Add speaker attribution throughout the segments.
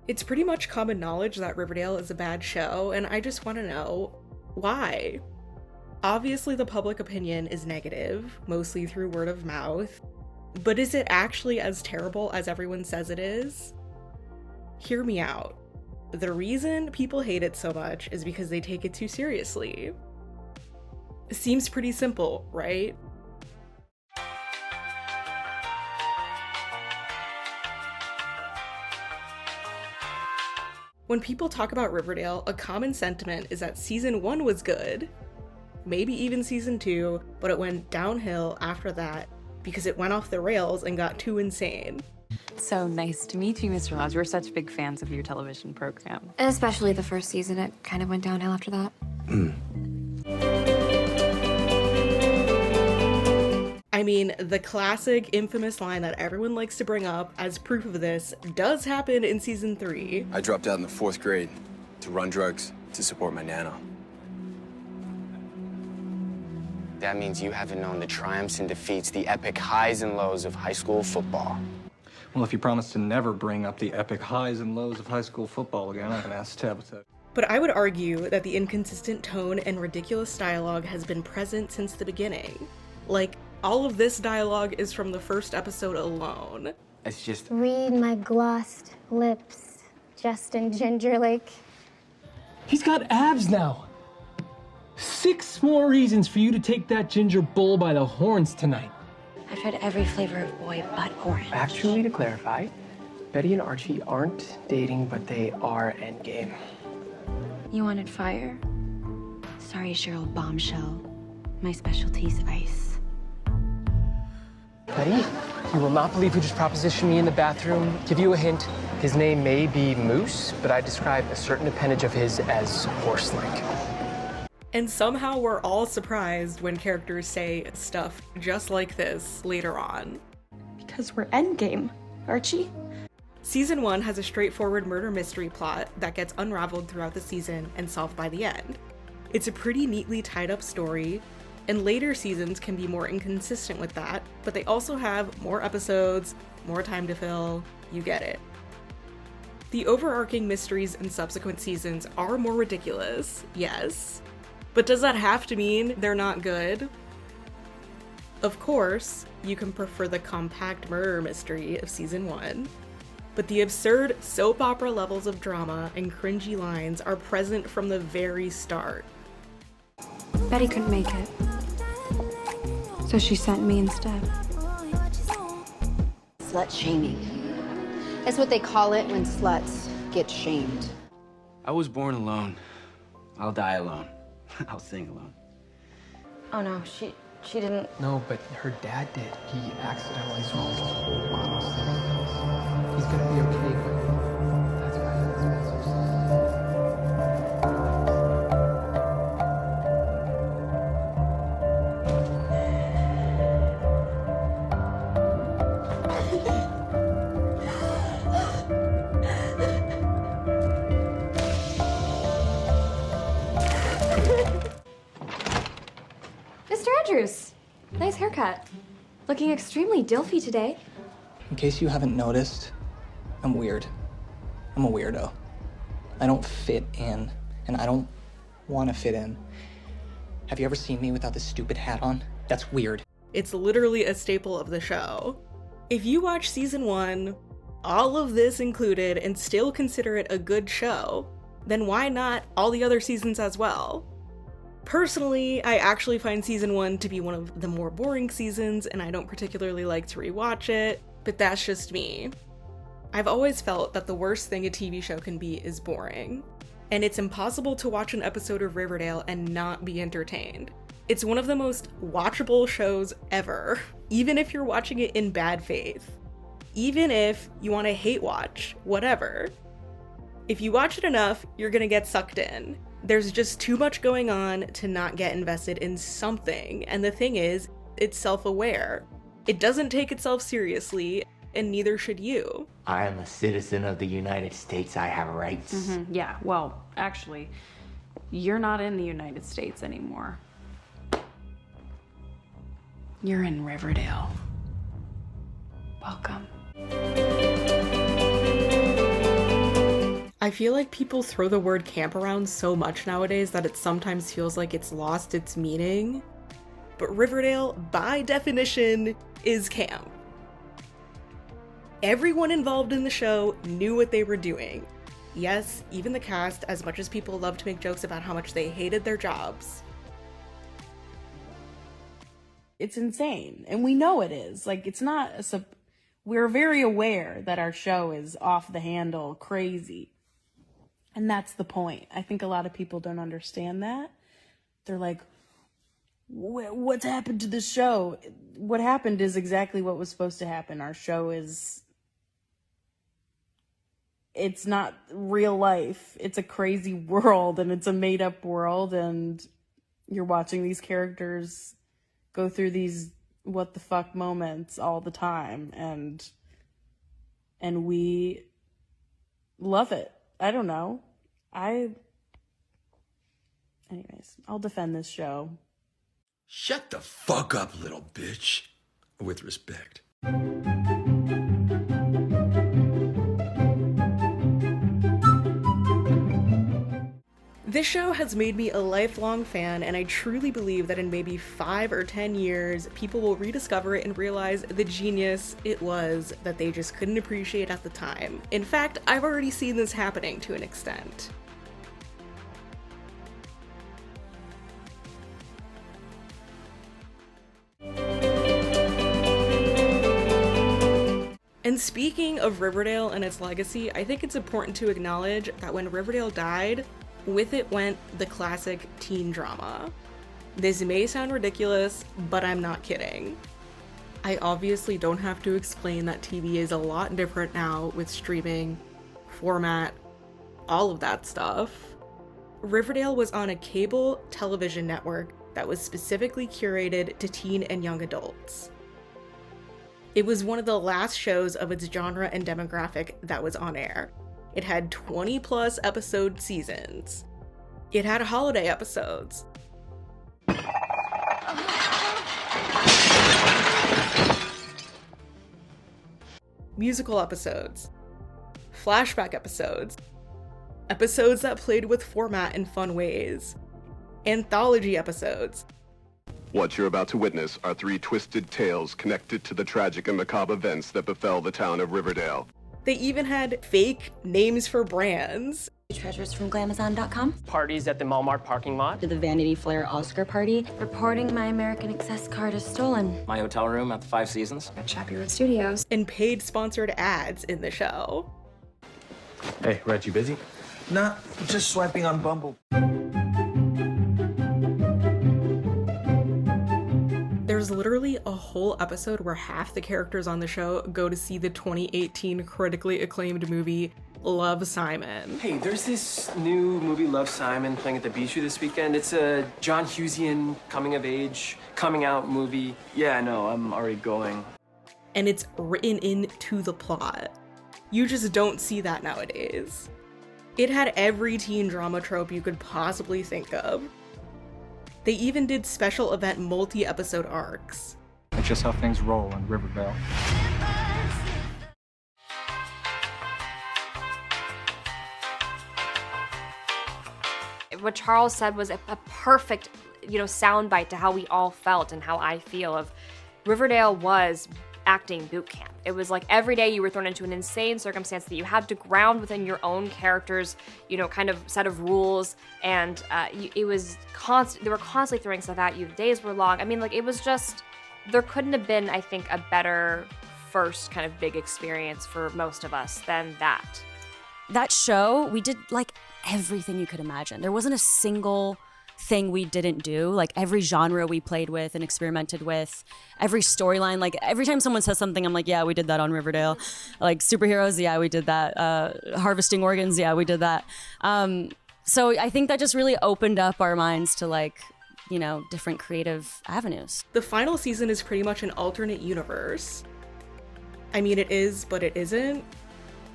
Speaker 1: It's pretty much common knowledge that Riverdale is a bad show, and I just want to know why. Obviously, the public opinion is negative, mostly through word of mouth, but is it actually as terrible as everyone says it is? Hear me out. The reason people hate it so much is because they take it too seriously. Seems pretty simple, right? When people talk about Riverdale, a common sentiment is that season 1 was good, maybe even season 2, but it went downhill after that because it went off the rails and got too insane.
Speaker 2: So nice to meet you, Mr. Laws. We're such big fans of your television program.
Speaker 3: Especially the first season, it kind of went downhill after that.
Speaker 1: I mean, the classic, infamous line that everyone likes to bring up as proof of this does happen in season 3.
Speaker 4: I dropped out in the 4th grade to run drugs to support my nana.
Speaker 5: That means you haven't known the triumphs and defeats, the epic highs and lows of high school football.
Speaker 6: Well, if you promise to never bring up the epic highs and lows of high school football again, I'm gonna ask Tabitha.
Speaker 1: But I would argue that the inconsistent tone and ridiculous dialogue has been present since the beginning. Like, all of this dialogue is from the first episode alone.
Speaker 5: It's just...
Speaker 7: Read my glossed lips, Justin Gingerlake.
Speaker 8: He's got abs now. 6 more reasons for you to take that ginger bull by the horns tonight.
Speaker 3: I've tried every flavor of boy but orange.
Speaker 9: Actually, to clarify, Betty and Archie aren't dating, but they are endgame.
Speaker 3: You wanted fire? Sorry, Cheryl Bombshell. My specialty's ice.
Speaker 9: Betty, you will not believe who just propositioned me in the bathroom. Give you a hint, his name may be Moose, but I describe a certain appendage of his as horse-like.
Speaker 1: And somehow we're all surprised when characters say stuff just like this later on.
Speaker 2: Because we're endgame, Archie.
Speaker 1: Season 1 has a straightforward murder mystery plot that gets unraveled throughout the season and solved by the end. It's a pretty neatly tied up story, and later seasons can be more inconsistent with that, but they also have more episodes, more time to fill, you get it. The overarching mysteries in subsequent seasons are more ridiculous, yes, but does that have to mean they're not good? Of course, you can prefer the compact murder mystery of season 1, but the absurd soap opera levels of drama and cringy lines are present from the very start.
Speaker 3: Betty couldn't make it, so she sent me instead.
Speaker 10: Slut shaming. That's what they call it when sluts get shamed.
Speaker 5: I was born alone. I'll die alone. I'll sing alone.
Speaker 3: Oh no, she didn't.
Speaker 9: No, but her dad did. He accidentally swallowed bottles. He's gonna be okay, but that's why it's so
Speaker 3: Mr. Andrews, nice haircut. Looking extremely Dilfy today.
Speaker 11: In case you haven't noticed, I'm weird. I'm a weirdo. I don't fit in, and I don't want to fit in. Have you ever seen me without this stupid hat on? That's weird.
Speaker 1: It's literally a staple of the show. If you watch season 1, all of this included, and still consider it a good show, then why not all the other seasons as well? Personally, I actually find season 1 to be one of the more boring seasons, and I don't particularly like to rewatch it, but that's just me. I've always felt that the worst thing a TV show can be is boring, and it's impossible to watch an episode of Riverdale and not be entertained. It's one of the most watchable shows ever, even if you're watching it in bad faith. Even if you want to hate watch, whatever. If you watch it enough, you're gonna get sucked in. There's just too much going on to not get invested in something, and the thing is, it's self-aware. It doesn't take itself seriously, and neither should you.
Speaker 12: I am a citizen of the United States. I have rights.
Speaker 2: Yeah, well, actually, you're not in the United States anymore. You're in Riverdale. Welcome.
Speaker 1: I feel like people throw the word camp around so much nowadays that it sometimes feels like it's lost its meaning. But Riverdale, by definition, is camp. Everyone involved in the show knew what they were doing. Yes, even the cast, as much as people love to make jokes about how much they hated their jobs.
Speaker 2: It's insane, and we know it is. Like, it's not we're very aware that our show is off the handle crazy. And that's the point. I think a lot of people don't understand that. They're like, what's happened to this show? What happened is exactly what was supposed to happen. Our show it's not real life. It's a crazy world, and it's a made-up world, and you're watching these characters go through these what the fuck moments all the time, and we love it. I don't know. Anyways, I'll defend this show.
Speaker 13: Shut the fuck up, little bitch. With respect.
Speaker 1: This show has made me a lifelong fan, and I truly believe that in maybe 5 or 10 years, people will rediscover it and realize the genius it was that they just couldn't appreciate at the time. In fact, I've already seen this happening to an extent. And speaking of Riverdale and its legacy, I think it's important to acknowledge that when Riverdale died, with it went the classic teen drama. This may sound ridiculous, but I'm not kidding. I obviously don't have to explain that TV is a lot different now with streaming, format, all of that stuff. Riverdale was on a cable television network that was specifically curated to teen and young adults. It was one of the last shows of its genre and demographic that was on air. It had 20+ episode seasons. It had holiday episodes. Musical episodes. Flashback episodes. Episodes that played with format in fun ways. Anthology episodes.
Speaker 14: What you're about to witness are 3 twisted tales connected to the tragic and macabre events that befell the town of Riverdale.
Speaker 1: They even had fake names for brands.
Speaker 15: Treasures from Glamazon.com.
Speaker 9: Parties at the Walmart parking lot.
Speaker 15: To the Vanity Fair Oscar party. Reporting my American Express card is stolen.
Speaker 16: My hotel room at the 5 Seasons.
Speaker 15: At Chappie Road Studios.
Speaker 1: And paid sponsored ads in the show.
Speaker 17: Hey, Reg, you busy?
Speaker 18: Nah, just swiping on Bumble.
Speaker 1: There's literally a whole episode where half the characters on the show go to see the 2018 critically acclaimed movie Love, Simon.
Speaker 9: Hey, there's this new movie, Love, Simon, playing at the Bijou this weekend. It's a John Hughesian coming-of-age, coming-out movie.
Speaker 17: Yeah, I know. I'm already going.
Speaker 1: And it's written into the plot. You just don't see that nowadays. It had every teen drama trope you could possibly think of. They even did special event multi-episode arcs.
Speaker 6: That's just how things roll in Riverdale.
Speaker 19: What Charles said was a perfect, soundbite to how we all felt and how I feel of Riverdale was acting boot camp. It was like every day you were thrown into an insane circumstance that you had to ground within your own character's, kind of set of rules, and it was constant. They were constantly throwing stuff at you. The days were long. I mean, it was just, there couldn't have been, I think, a better first kind of big experience for most of us than that.
Speaker 20: That show, we did everything you could imagine. There wasn't a single thing we didn't do. Every genre we played with and experimented with, every storyline, every time someone says something, I'm like, yeah, we did that on Riverdale. Superheroes, yeah, we did that. Harvesting organs, yeah, we did that. So I think that just really opened up our minds to different creative avenues.
Speaker 1: The final season is pretty much an alternate universe. I mean, it is, but it isn't.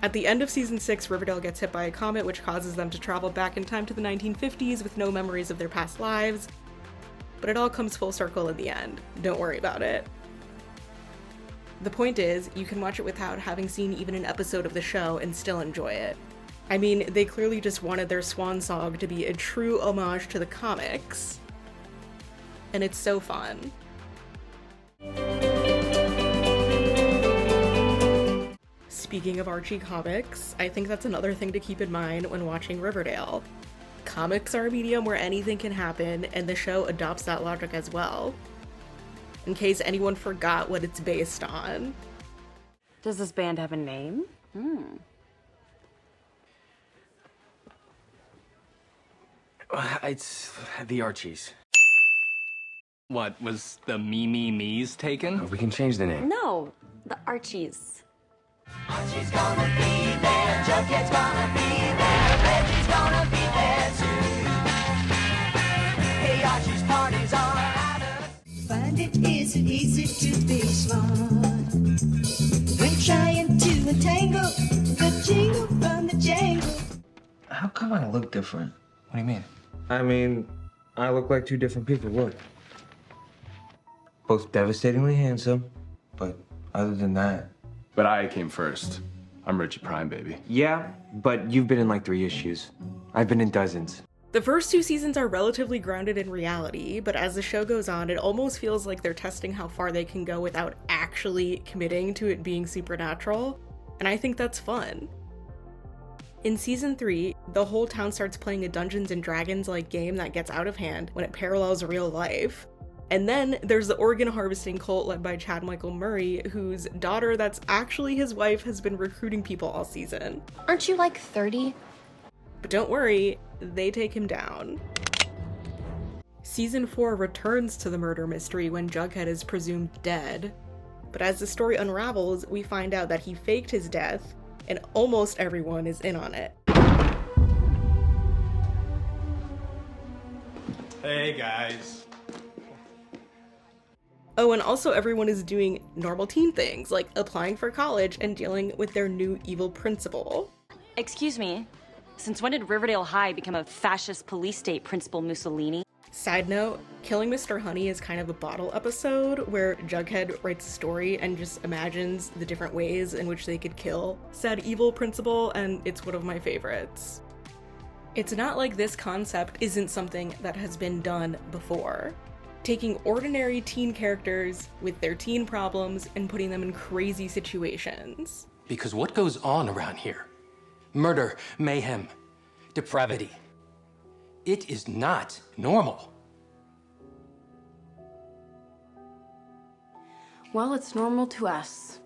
Speaker 1: At the end of season 6, Riverdale gets hit by a comet which causes them to travel back in time to the 1950s with no memories of their past lives. But it all comes full circle in the end. Don't worry about it. The point is, you can watch it without having seen even an episode of the show and still enjoy it. I mean, they clearly just wanted their swan song to be a true homage to the comics. And it's so fun. Speaking of Archie comics, I think that's another thing to keep in mind when watching Riverdale. Comics are a medium where anything can happen, and the show adopts that logic as well. In case anyone forgot what it's based on.
Speaker 20: Does this band have a name?
Speaker 17: It's the Archies.
Speaker 6: What, was the me-me-me's taken?
Speaker 17: We can change the name.
Speaker 20: No, the Archies.
Speaker 21: Archie's gonna be there, Jughead's gonna be there, Reggie's gonna be there too. Hey, Archie's parties are out of...
Speaker 22: Find it isn't easy to be smart when trying to entangle the jingle from the jangle.
Speaker 18: How come I look different?
Speaker 11: What do you mean?
Speaker 18: I mean, I look like two different people. Look. Both devastatingly handsome, but other than that...
Speaker 4: But I came first. I'm Richie Prime, baby.
Speaker 17: Yeah, but you've been in like 3 issues. I've been in dozens.
Speaker 1: The first 2 seasons are relatively grounded in reality, but as the show goes on, it almost feels like they're testing how far they can go without actually committing to it being supernatural, and I think that's fun. In season 3, the whole town starts playing a Dungeons and Dragons-like game that gets out of hand when it parallels real life. And then there's the organ harvesting cult led by Chad Michael Murray, whose daughter that's actually his wife has been recruiting people all season.
Speaker 10: Aren't you like 30?
Speaker 1: But don't worry, they take him down. Season 4 returns to the murder mystery when Jughead is presumed dead. But as the story unravels, we find out that he faked his death, and almost everyone is in on it.
Speaker 6: Hey, guys.
Speaker 1: Oh, and also everyone is doing normal teen things, like applying for college and dealing with their new evil principal.
Speaker 20: Excuse me, since when did Riverdale High become a fascist police state, Principal Mussolini?
Speaker 1: Side note, Killing Mr. Honey is kind of a bottle episode where Jughead writes a story and just imagines the different ways in which they could kill said evil principal, and it's one of my favorites. It's not like this concept isn't something that has been done before. Taking ordinary teen characters with their teen problems and putting them in crazy situations.
Speaker 23: Because what goes on around here? Murder, mayhem, depravity. It is not normal.
Speaker 10: Well, it's normal to us.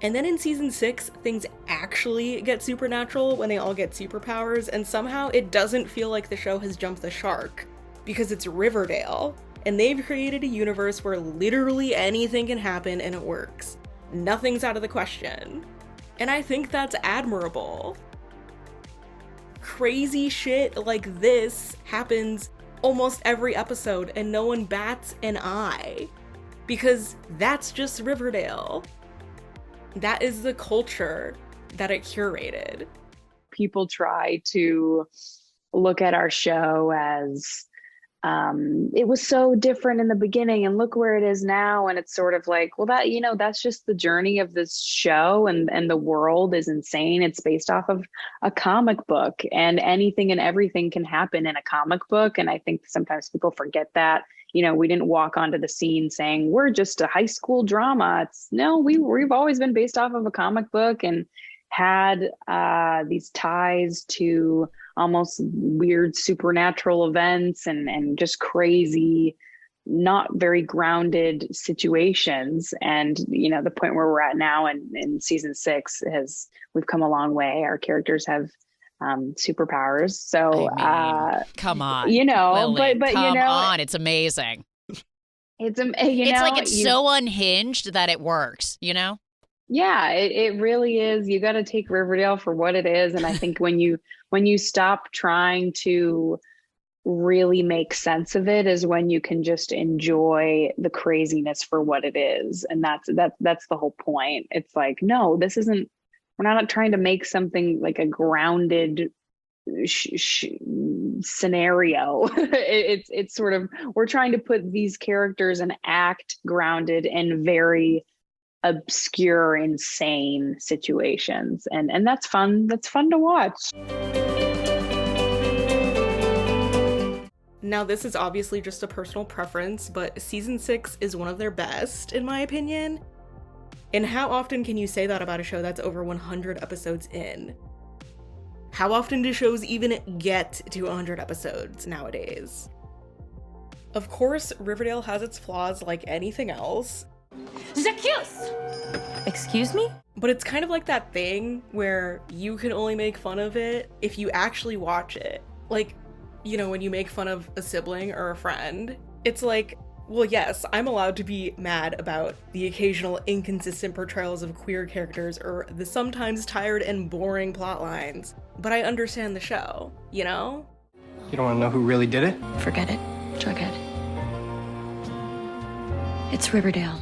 Speaker 1: And then in season 6, things actually get supernatural when they all get superpowers, and somehow it doesn't feel like the show has jumped the shark, because it's Riverdale. And they've created a universe where literally anything can happen and it works. Nothing's out of the question. And I think that's admirable. Crazy shit like this happens almost every episode and no one bats an eye. Because that's just Riverdale. That is the culture that it curated.
Speaker 2: People try to look at our show as it was so different in the beginning and look where it is now, and it's sort of like, well, that, you know, that's just the journey of this show, and the world is insane. It's based off of a comic book, and anything and everything can happen in a comic book, and I think sometimes people forget that. You know, we didn't walk onto the scene saying we're just a high school drama. It's no, we've always been based off of a comic book and had these ties to almost weird supernatural events and just crazy, not very grounded situations. And, you know, the point where we're at now in season 6 we've come a long way. Our characters have superpowers. So,
Speaker 24: I mean, come on,
Speaker 2: you know,
Speaker 24: Lily,
Speaker 2: but
Speaker 24: come
Speaker 2: you know,
Speaker 24: on, it's amazing.
Speaker 2: It's
Speaker 24: it's so unhinged that it works, you know?
Speaker 2: Yeah, it really is. You got to take Riverdale for what it is. And I think when you stop trying to really make sense of it is when you can just enjoy the craziness for what it is. And that's the whole point. It's like, no, this isn't, we're not trying to make something like a grounded scenario. It's sort of, we're trying to put these characters and act grounded in very
Speaker 3: obscure, insane situations. And that's fun. That's fun to watch.
Speaker 1: Now, this is obviously just a personal preference, but season 6 is one of their best, in my opinion. And how often can you say that about a show that's over 100 episodes in? How often do shows even get to 100 episodes nowadays? Of course, Riverdale has its flaws like anything else.
Speaker 15: J'accuse! Excuse me?
Speaker 1: But it's kind of like that thing where you can only make fun of it if you actually watch it. Like, you know, when you make fun of a sibling or a friend, it's like, well, yes, I'm allowed to be mad about the occasional inconsistent portrayals of queer characters or the sometimes tired and boring plot lines, but I understand the show, you know?
Speaker 9: You don't want to know who really did it?
Speaker 15: Forget it, Jughead. It's Riverdale.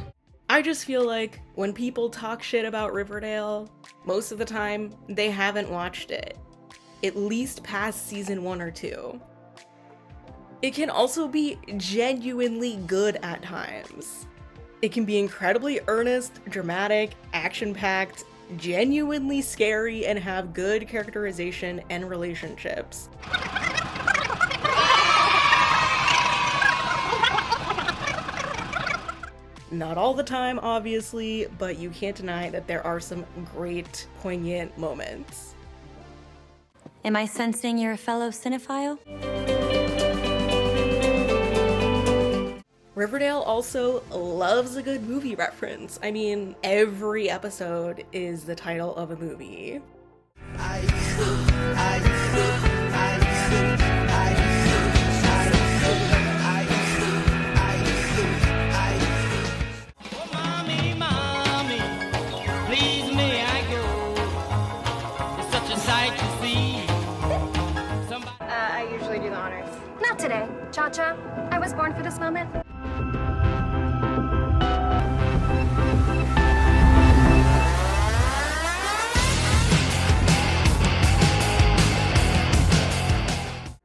Speaker 1: I just feel like when people talk shit about Riverdale, most of the time, they haven't watched it. At least past season 1 or 2. It can also be genuinely good at times. It can be incredibly earnest, dramatic, action-packed, genuinely scary, and have good characterization and relationships. Not all the time, obviously, but you can't deny that there are some great, poignant moments.
Speaker 15: Am I sensing you're a fellow cinephile?
Speaker 1: Riverdale also loves a good movie reference. I mean, every episode is the title of a movie.
Speaker 5: I usually do the honors.
Speaker 19: Not today, Cha-Cha. I was born for this moment.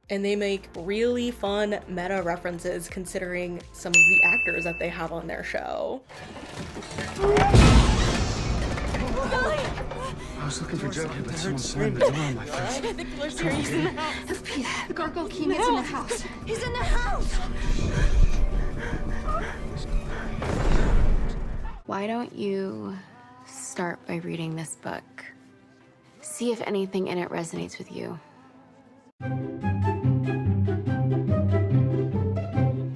Speaker 1: And they make really fun meta references considering some of the actors that they have on their show.
Speaker 5: I was looking for Jughead, but someone slammed the door on my face.
Speaker 15: The killer's here. He's in the house. Uppbeat, the Gargoyle King is in the house. He's in the house.
Speaker 7: Why don't you start by reading this book? See if anything in it resonates with you.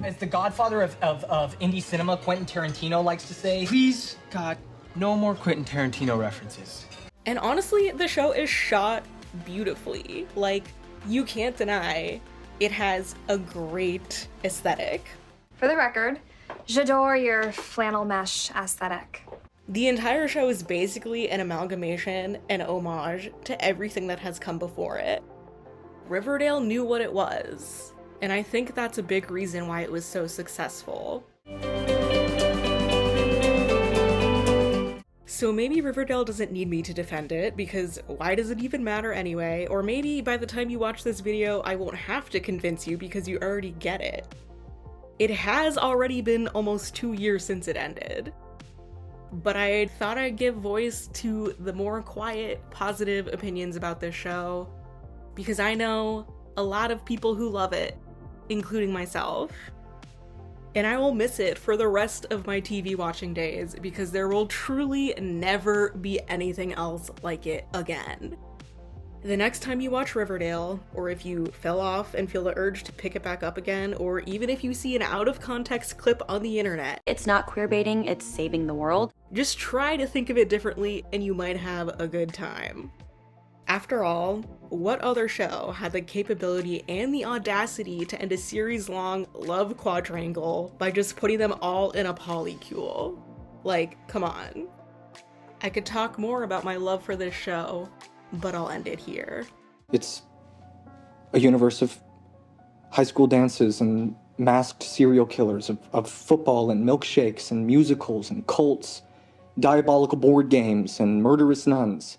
Speaker 11: As the godfather of indie cinema, Quentin Tarantino likes to say,
Speaker 9: Please, God, no more Quentin Tarantino references.
Speaker 1: And honestly, the show is shot beautifully. Like, you can't deny it has a great aesthetic.
Speaker 19: For the record, j'adore your flannel mesh aesthetic.
Speaker 1: The entire show is basically an amalgamation and homage to everything that has come before it. Riverdale knew what it was, and I think that's a big reason why it was so successful. So maybe Riverdale doesn't need me to defend it, because why does it even matter anyway? Or maybe by the time you watch this video, I won't have to convince you because you already get it. It has already been almost 2 years since it ended. But I thought I'd give voice to the more quiet, positive opinions about this show, because I know a lot of people who love it, including myself. And I will miss it for the rest of my TV watching days because there will truly never be anything else like it again. The next time you watch Riverdale, or if you fell off and feel the urge to pick it back up again, or even if you see an out-of-context clip on the internet,
Speaker 20: It's not queerbaiting, it's saving the world.
Speaker 1: just try to think of it differently and you might have a good time. After all, what other show had the capability and the audacity to end a series-long love quadrangle by just putting them all in a polycule? Like, come on. I could talk more about my love for this show, but I'll end it here.
Speaker 11: it's a universe of high school dances and masked serial killers, of football and milkshakes and musicals and cults, diabolical board games and murderous nuns.